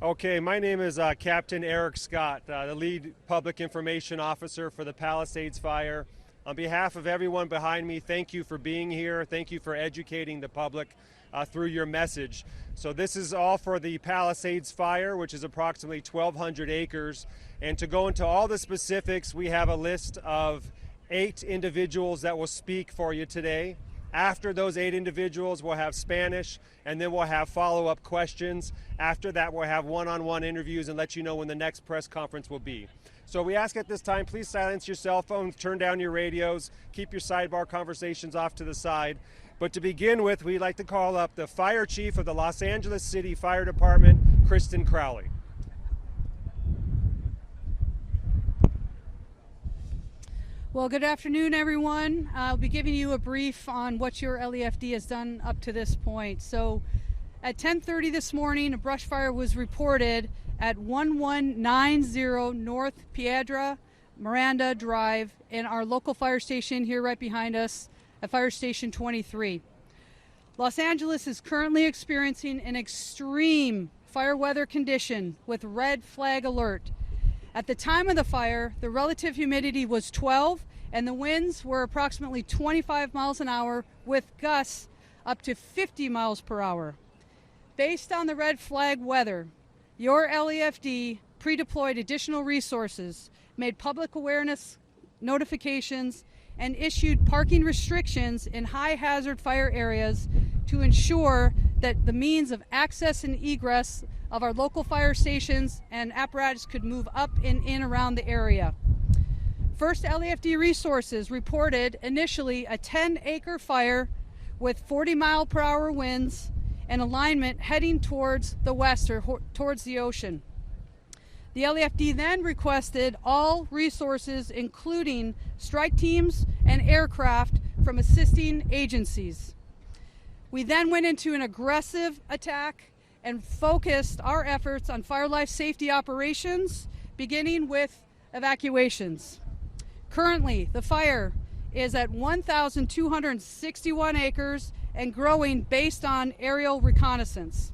Okay, my name is Captain Eric Scott, the lead public information officer for the Palisades Fire. On behalf of everyone behind me, thank you for being here. Thank you for educating the public through your message. So this is all for the Palisades Fire, which is approximately 1,200 acres. And to go into all the specifics, we have a list of 8 individuals that will speak for you today. After those 8 individuals, we'll have Spanish, and then we'll have follow-up questions. After that, we'll have one-on-one interviews and let you know when the next press conference will be. So we ask at this time, please silence your cell phones, turn down your radios, keep your sidebar conversations off to the side. But to begin with, we'd like to call up the Fire Chief of the Los Angeles City Fire Department, Kristen Crowley. Well, good afternoon, everyone. I'll be giving you a brief on what your LEFD has done up to this point. So at 10:30 this morning, a brush fire was reported at 1190 North Piedra Miranda Drive in our local fire station here right behind us at Fire Station 23. Los Angeles is currently experiencing an extreme fire weather condition with red flag alert. At the time of the fire, the relative humidity was 12 and the winds were approximately 25 miles an hour with gusts up to 50 miles per hour. Based on the red flag weather, your LEFD pre-deployed additional resources, made public awareness notifications, and issued parking restrictions in high hazard fire areas to ensure that the means of access and egress of our local fire stations and apparatus could move up and in around the area. First LEFD resources reported initially a 10-acre fire with 40 mile per hour winds and alignment heading towards the west or towards the ocean. The LEFD then requested all resources, including strike teams and aircraft from assisting agencies. We then went into an aggressive attack and focused our efforts on fire life safety operations, beginning with evacuations. Currently, the fire is at 1,261 acres and growing based on aerial reconnaissance.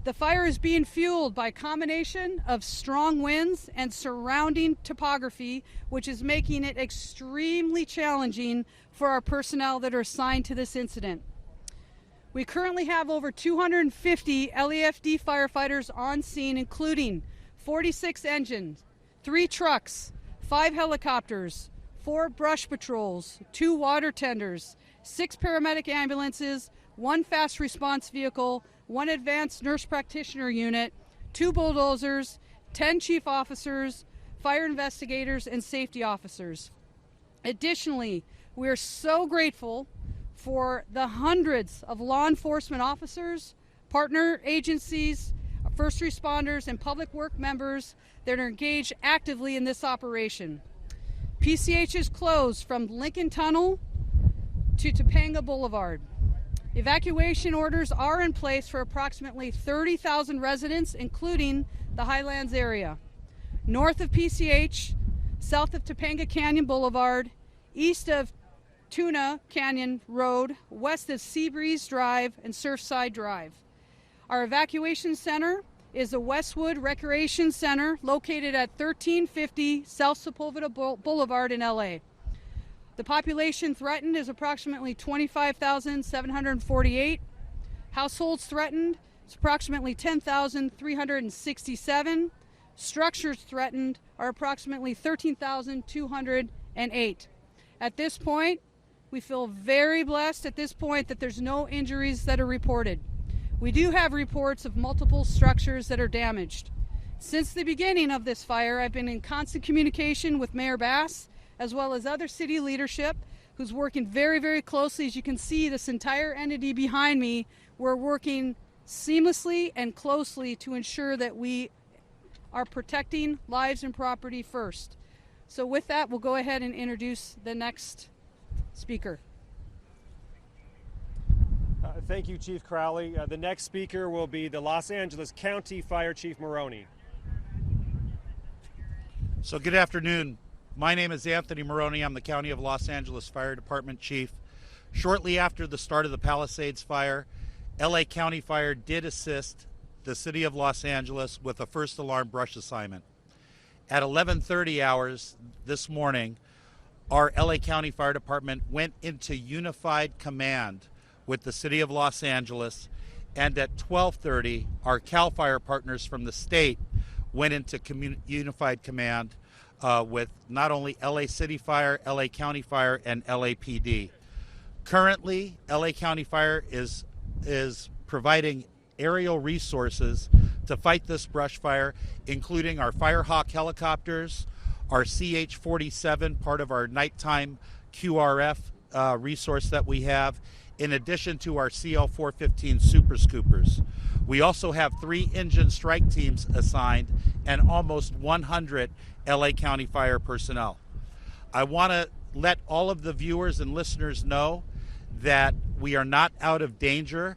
The fire is being fueled by a combination of strong winds and surrounding topography, which is making it extremely challenging for our personnel that are assigned to this incident. We currently have over 250 LEFD firefighters on scene, including 46 engines, 3 trucks, 5 helicopters, 4 brush patrols, 2 water tenders, 6 paramedic ambulances, 1 fast response vehicle, 1 advanced nurse practitioner unit, 2 bulldozers, 10 chief officers, fire investigators, and safety officers. Additionally, we are so grateful for the hundreds of law enforcement officers, partner agencies, first responders, and public work members that are engaged actively in this operation. PCH is closed from Lincoln Tunnel to Topanga Boulevard. Evacuation orders are in place for approximately 30,000 residents, including the Highlands area. North of PCH, south of Topanga Canyon Boulevard, east of Tuna Canyon Road, west of Seabreeze Drive and Surfside Drive. Our evacuation center is the Westwood Recreation Center located at 1350 South Sepulveda Boulevard in LA. The population threatened is approximately 25,748. Households threatened is approximately 10,367. Structures threatened are approximately 13,208. At this point, we feel very blessed at this point that there's no injuries that are reported. We do have reports of multiple structures that are damaged. Since the beginning of this fire, I've been in constant communication with Mayor Bass, as well as other city leadership, who's working very, very closely. As you can see, this entire entity behind me, we're working seamlessly and closely to ensure that we are protecting lives and property first. So with that, we'll go ahead and introduce the next speaker. Thank you, Chief Crowley. The next speaker will be the Los Angeles County Fire Chief Maroney. So good afternoon. My name is Anthony Maroney. I'm the County of Los Angeles Fire Department Chief. Shortly after the start of the Palisades Fire, LA County Fire did assist the City of Los Angeles with a first alarm brush assignment. At 11:30 hours this morning, our LA County Fire Department went into unified command with the City of Los Angeles, and at 12:30, our CAL FIRE partners from the state went into unified command with not only LA City Fire, LA County Fire, and LAPD. Currently, LA County Fire is providing aerial resources to fight this brush fire, including our Firehawk helicopters, our CH-47, part of our nighttime QRF resource that we have, in addition to our CL-415 Super Scoopers. We also have 3 engine strike teams assigned and almost 100 LA County Fire personnel. I want to let all of the viewers and listeners know that we are not out of danger.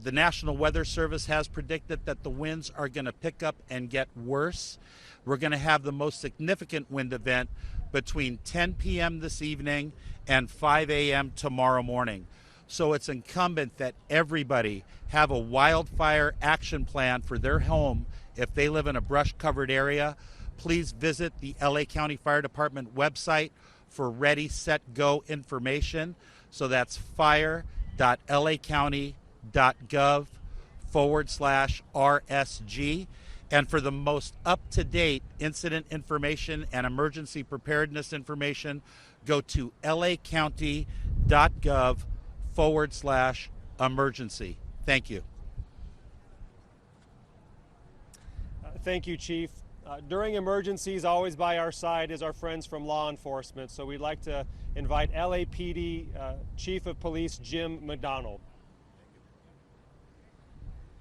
The National Weather Service has predicted that the winds are going to pick up and get worse. We're going to have the most significant wind event between 10 p.m. this evening and 5 a.m. tomorrow morning. So it's incumbent that everybody have a wildfire action plan for their home if they live in a brush-covered area. Please visit the LA County Fire Department website for Ready, Set, Go information. So that's fire.lacounty.gov/RSG. And for the most up-to-date incident information and emergency preparedness information, go to lacounty.gov/emergency. Thank you. Thank you, Chief. During emergencies, always by our side is our friends from law enforcement. So we'd like to invite LAPD Chief of Police Jim McDonald.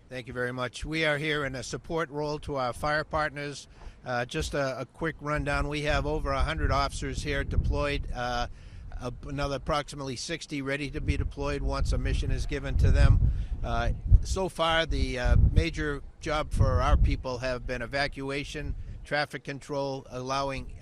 Thank you very much. We are here in a support role to our fire partners. Just a quick rundown. We have over 100 officers here deployed, another approximately 60 ready to be deployed once a mission is given to them. So far, the major job for our people have been evacuation, traffic control, allowing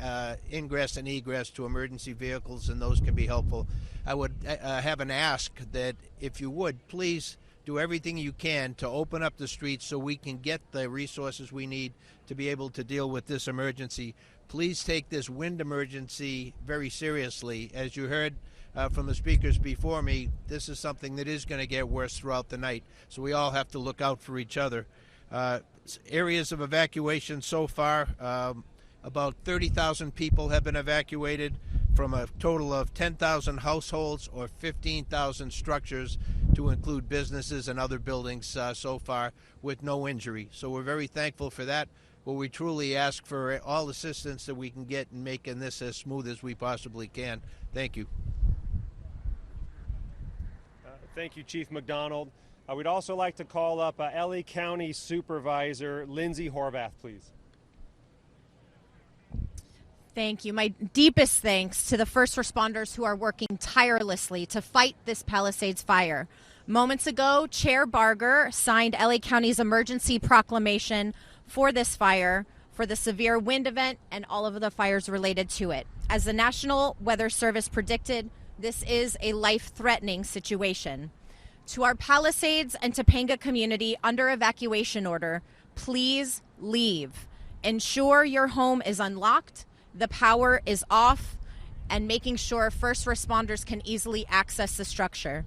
ingress and egress to emergency vehicles, and those can be helpful. I would have an ask that if you would, please do everything you can to open up the streets so we can get the resources we need to be able to deal with this emergency. Please take this wind emergency very seriously. As you heard from the speakers before me, this is something that is going to get worse throughout the night, so we all have to look out for each other. Areas of evacuation so far, about 30,000 people have been evacuated from a total of 10,000 households or 15,000 structures, to include businesses and other buildings so far, with no injury. So we're very thankful for that. But we truly ask for all assistance that we can get in making this as smooth as we possibly can. Thank you. Thank you, Chief McDonald. We'd also like to call up LA County Supervisor Lindsay Horvath, please. Thank you. My deepest thanks to the first responders who are working tirelessly to fight this Palisades fire. Moments ago, Chair Barger signed LA County's emergency proclamation for this fire, for the severe wind event and all of the fires related to it. As the National Weather Service predicted, this is a life-threatening situation. To our Palisades and Topanga community under evacuation order, please leave. Ensure your home is unlocked, the power is off, and making sure first responders can easily access the structure.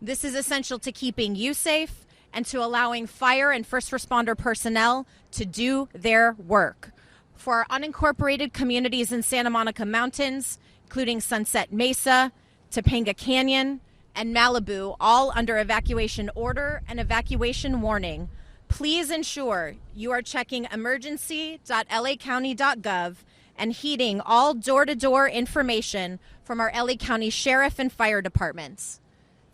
This is essential to keeping you safe and to allowing fire and first responder personnel to do their work. For our unincorporated communities in Santa Monica Mountains, including Sunset Mesa, Topanga Canyon, and Malibu, all under evacuation order and evacuation warning, please ensure you are checking emergency.lacounty.gov and heeding all door-to-door information from our LA County Sheriff and Fire Departments.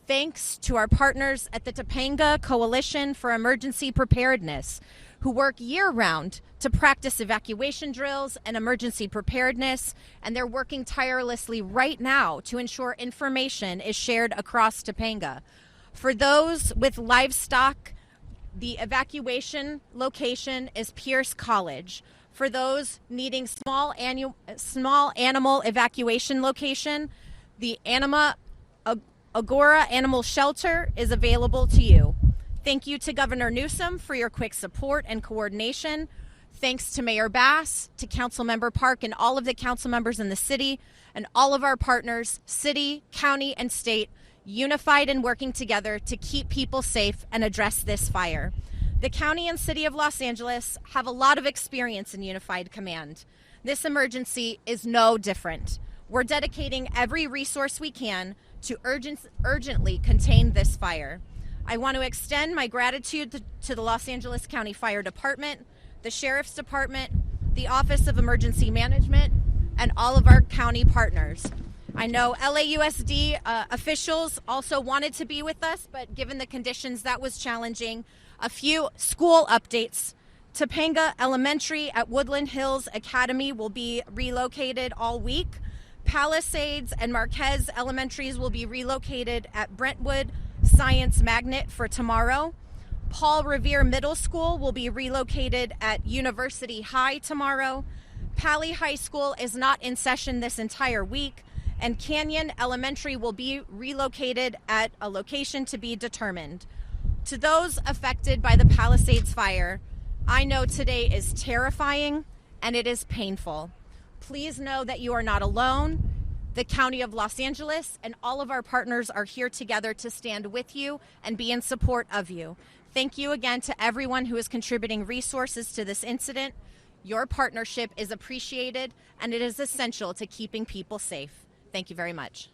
Thanks to our partners at the Topanga Coalition for Emergency Preparedness, who work year-round to practice evacuation drills and emergency preparedness, and they're working tirelessly right now to ensure information is shared across Topanga. For those with livestock, the evacuation location is Pierce College. For those needing small animal evacuation location, the Agora Animal Shelter is available to you. Thank you to Governor Newsom for your quick support and coordination. Thanks to Mayor Bass, to Councilmember Park, and all of the council members in the city, and all of our partners, city, county, and state, unified and working together to keep people safe and address this fire. The county and city of Los Angeles have a lot of experience in unified command. This emergency is no different. We're dedicating every resource we can to urgently contain this fire. I want to extend my gratitude to the Los Angeles County Fire Department, the Sheriff's Department, the Office of Emergency Management, and all of our county partners. I know LAUSD officials also wanted to be with us, but given the conditions, that was challenging. A few school updates. Topanga Elementary at Woodland Hills Academy will be relocated all week. Palisades and Marquez Elementaries will be relocated at Brentwood Science Magnet for tomorrow. Paul Revere Middle School will be relocated at University High tomorrow. Pali High School is not in session this entire week, and Canyon Elementary will be relocated at a location to be determined. To those affected by the Palisades fire, I know today is terrifying and it is painful. Please know that you are not alone. The County of Los Angeles and all of our partners are here together to stand with you and be in support of you. Thank you again to everyone who is contributing resources to this incident. Your partnership is appreciated and it is essential to keeping people safe. Thank you very much.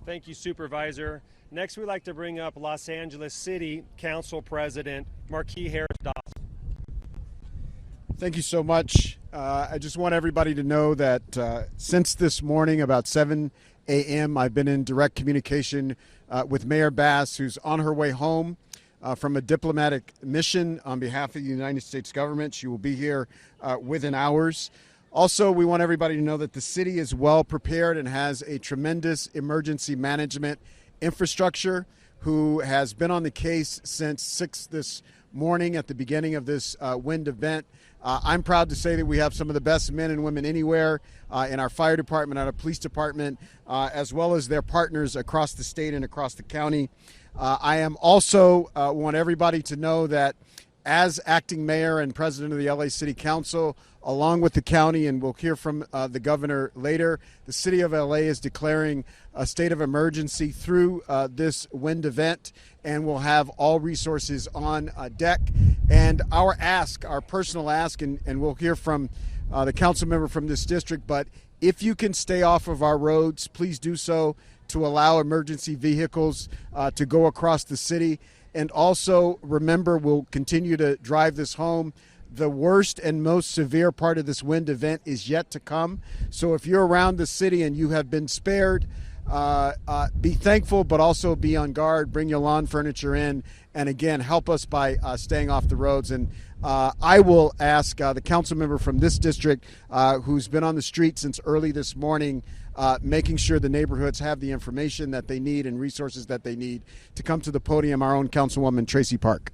Thank you, Supervisor. Next, we'd like to bring up Los Angeles City Council President Marquis Harris-Dawson. Thank you so much. I just want everybody to know that since this morning, about 7 a.m., I've been in direct communication with Mayor Bass, who's on her way home from a diplomatic mission on behalf of the United States government. She will be here within hours. Also, we want everybody to know that the city is well prepared and has a tremendous emergency management infrastructure who has been on the case since 6 this morning at the beginning of this wind event. I'm proud to say that we have some of the best men and women anywhere in our fire department, our police department, as well as their partners across the state and across the county. I am also want everybody to know that as acting mayor and president of the LA City Council, along with the county, and we'll hear from the governor later, the city of LA is declaring a state of emergency through this wind event, and we'll have all resources on deck. And our ask, our personal ask, and we'll hear from the council member from this district, but if you can stay off of our roads, please do so to allow emergency vehicles to go across the city. And also remember, we'll continue to drive this home. The worst and most severe part of this wind event is yet to come. So if you're around the city and you have been spared, be thankful, but also be on guard. Bring your lawn furniture in. And again, help us by staying off the roads. And I will ask the council member from this district who's been on the street since early this morning, making sure the neighborhoods have the information that they need and resources that they need to come to the podium, our own Councilwoman Tracy Park.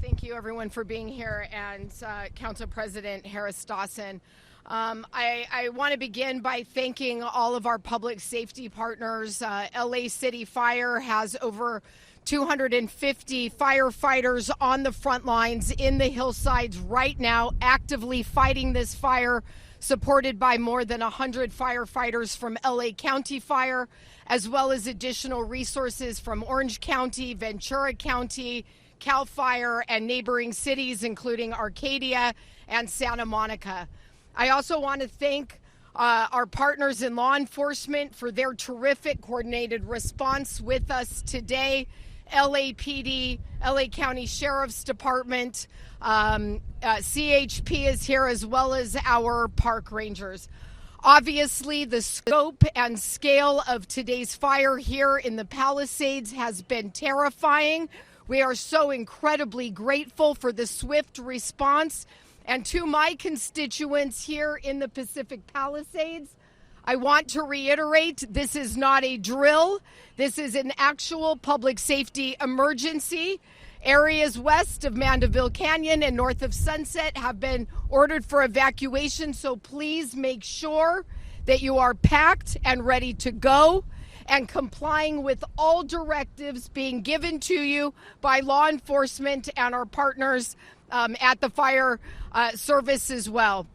Thank you everyone for being here, and Council President Harris-Dawson. I want to begin by thanking all of our public safety partners. LA City Fire has over 250 firefighters on the front lines in the hillsides right now, actively fighting this fire, supported by more than 100 firefighters from LA County Fire, as well as additional resources from Orange County, Ventura County, CAL FIRE, and neighboring cities, including Arcadia and Santa Monica. I also want to thank our partners in law enforcement for their terrific coordinated response with us today. LAPD, LA County Sheriff's Department, CHP is here, as well as our park rangers. Obviously, the scope and scale of today's fire here in the Palisades has been terrifying. We are so incredibly grateful for the swift response. And to my constituents here in the Pacific Palisades, I want to reiterate, this is not a drill. This is an actual public safety emergency. Areas west of Mandeville Canyon and north of Sunset have been ordered for evacuation, so please make sure that you are packed and ready to go. and complying with all directives being given to you by law enforcement and our partners at the fire service as well.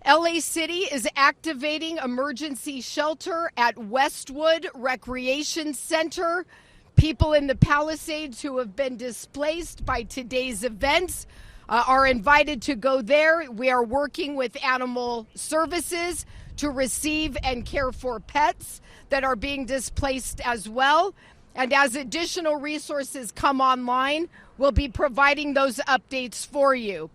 LA City is activating emergency shelter at Westwood Recreation Center. People in the Palisades who have been displaced by today's events are invited to go there. We are working with animal services to receive and care for pets that are being displaced as well. And as additional resources come online, we'll be providing those updates for you.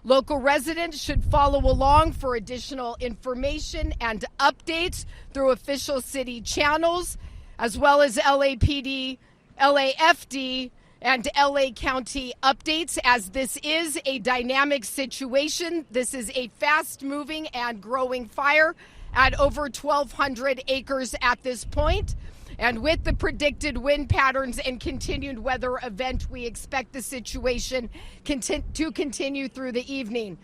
Local residents should follow along for additional information and updates through official city channels, as well as LAPD, LAFD, and LA County updates, as this is a dynamic situation. This is a fast-moving and growing fire at over 1,200 acres at this point. And with the predicted wind patterns and continued weather event, we expect the situation to continue through the evening.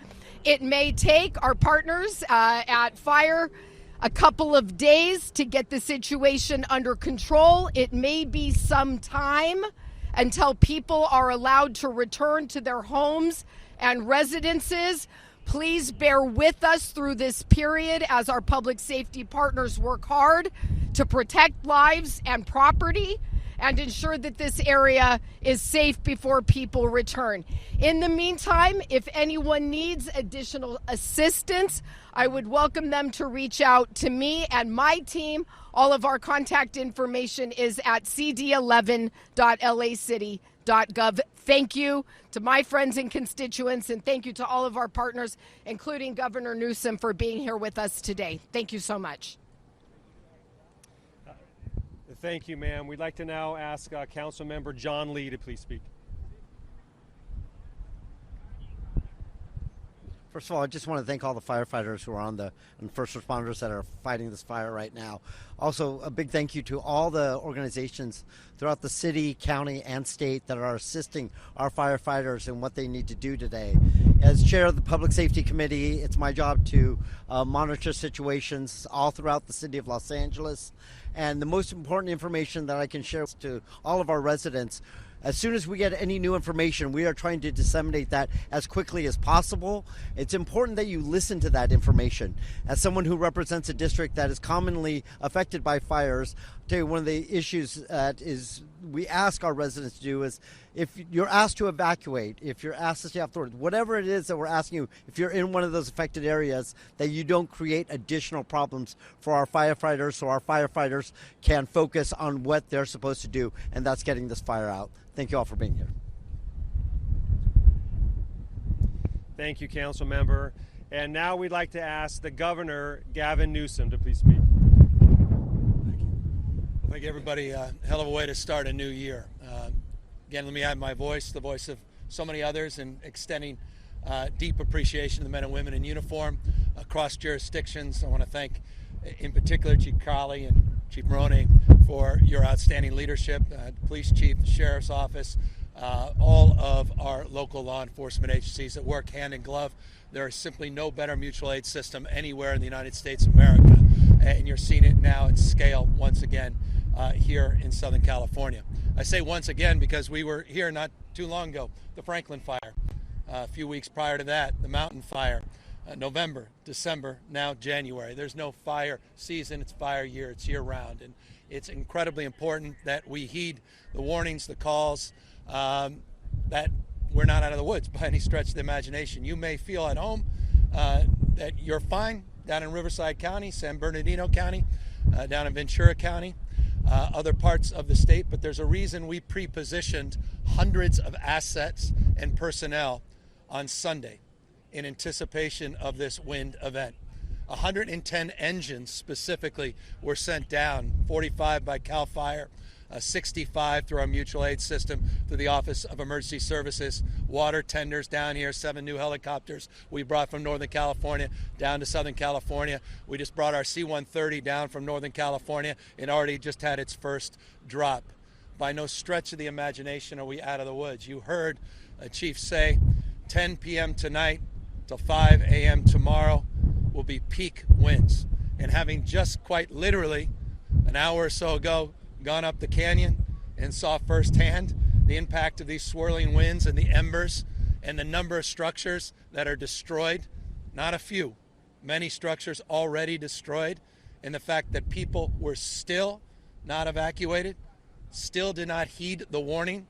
It may take our partners at fire a couple of days to get the situation under control. It may be some time until people are allowed to return to their homes and residences. Please bear with us through this period as our public safety partners work hard to protect lives and property and ensure that this area is safe before people return. In the meantime, if anyone needs additional assistance, I would welcome them to reach out to me and my team. All of our contact information is at cd11.lacity.gov. Thank you to my friends and constituents, and thank you to all of our partners, including Governor Newsom, for being here with us today. Thank you so much. Thank you, ma'am. We'd like to now ask Council Member John Lee to please speak. First of all, I just want to thank all the firefighters who are and first responders that are fighting this fire right now. Also, a big thank you to all the organizations throughout the city, county, and state that are assisting our firefighters in what they need to do today. As chair of the Public Safety Committee, it's my job to monitor situations all throughout the city of Los Angeles. And the most important information that I can share to all of our residents, as soon as we get any new information, we are trying to disseminate that as quickly as possible. It's important that you listen to that information. As someone who represents a district that is commonly affected by fires, I'll tell you one of the issues that we ask our residents to do is, if you're asked to evacuate, if you're asked to stay off the road, whatever it is that we're asking you, if you're in one of those affected areas, that you don't create additional problems for our firefighters, so our firefighters can focus on what they're supposed to do, and that's getting this fire out. Thank you all for being here. Thank you, Council Member. And now we'd like to ask the Governor, Gavin Newsom, to please speak. Thank you, everybody. Hell of a way to start a new year. Again, let me add my voice, the voice of so many others, in extending deep appreciation to the men and women in uniform across jurisdictions. I want to thank, in particular, Chief Crowley and Chief Moroni for your outstanding leadership, Police Chief, Sheriff's Office, all of our local law enforcement agencies that work hand in glove. There is simply no better mutual aid system anywhere in the United States of America, and you're seeing it now at scale once again here in Southern California. I say once again because we were here not too long ago, the Franklin Fire, a few weeks prior to that, the Mountain Fire, November, December, now January. There's no fire season, it's fire year, it's year round. And it's incredibly important that we heed the warnings, the calls, that we're not out of the woods by any stretch of the imagination. You may feel at home that you're fine down in Riverside County, San Bernardino County, down in Ventura County, other parts of the state, but there's a reason we pre-positioned hundreds of assets and personnel on Sunday in anticipation of this wind event. 110 engines specifically were sent down, 45 by CAL FIRE, 65 through our mutual aid system through the Office of Emergency Services, water tenders down here, 7 new helicopters we brought from Northern California down to Southern California. We just brought our C-130 down from Northern California and already just had its first drop. By no stretch of the imagination are we out of the woods. You heard Chief say 10 p.m. tonight till 5 a.m. tomorrow will be peak winds. And having just quite literally an hour or so ago gone up the canyon and saw firsthand the impact of these swirling winds and the embers and the number of structures that are destroyed. Not a few, many structures already destroyed, and the fact that people were still not evacuated, still did not heed the warning,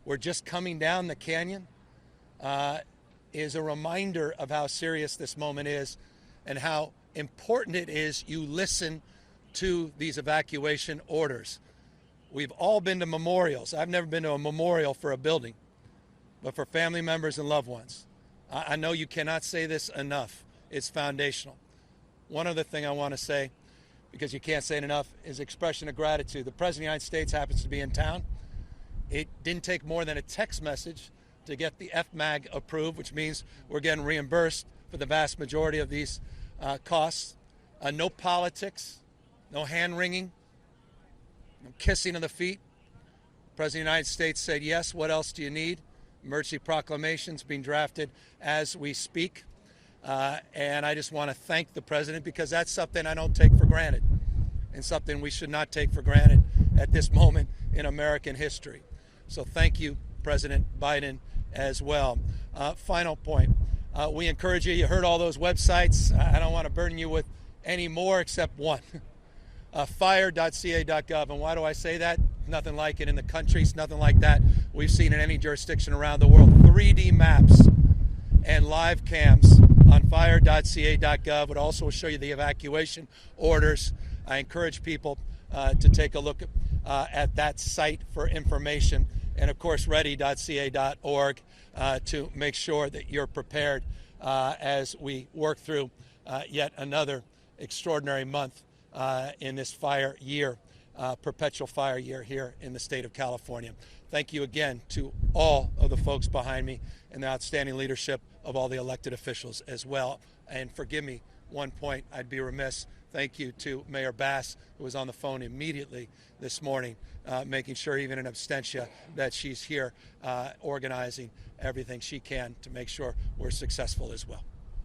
were just coming down the canyon, is a reminder of how serious this moment is and how important it is you listen to these evacuation orders. We've all been to memorials. I've never been to a memorial for a building, but for family members and loved ones. I know you cannot say this enough. It's foundational. One other thing I want to say, because you can't say it enough, is expression of gratitude. The President of the United States happens to be in town. It didn't take more than a text message to get the FMAG approved, which means we're getting reimbursed for the vast majority of these costs. No politics, no hand-wringing, no kissing of the feet. The President of the United States said, yes, what else do you need? Emergency proclamations being drafted as we speak. And I just want to thank the President, because that's something I don't take for granted and something we should not take for granted at this moment in American history. So thank you, President Biden, as well. Final point. We encourage you. You heard all those websites. I don't want to burden you with any more except one. Fire.ca.gov. And why do I say that? Nothing like it in the country. It's nothing like that we've seen in any jurisdiction around the world. 3D maps and live cams on fire.ca.gov would also show you the evacuation orders. I encourage people to take a look at that site for information. And of course, ready.ca.org to make sure that you're prepared as we work through yet another extraordinary month in this fire year, perpetual fire year here in the state of California. Thank you again to all of the folks behind me and the outstanding leadership of all the elected officials as well. And forgive me, one point I'd be remiss. Thank you to Mayor Bass, who was on the phone immediately this morning, making sure even in absentia that she's here organizing everything she can to make sure we're successful as well.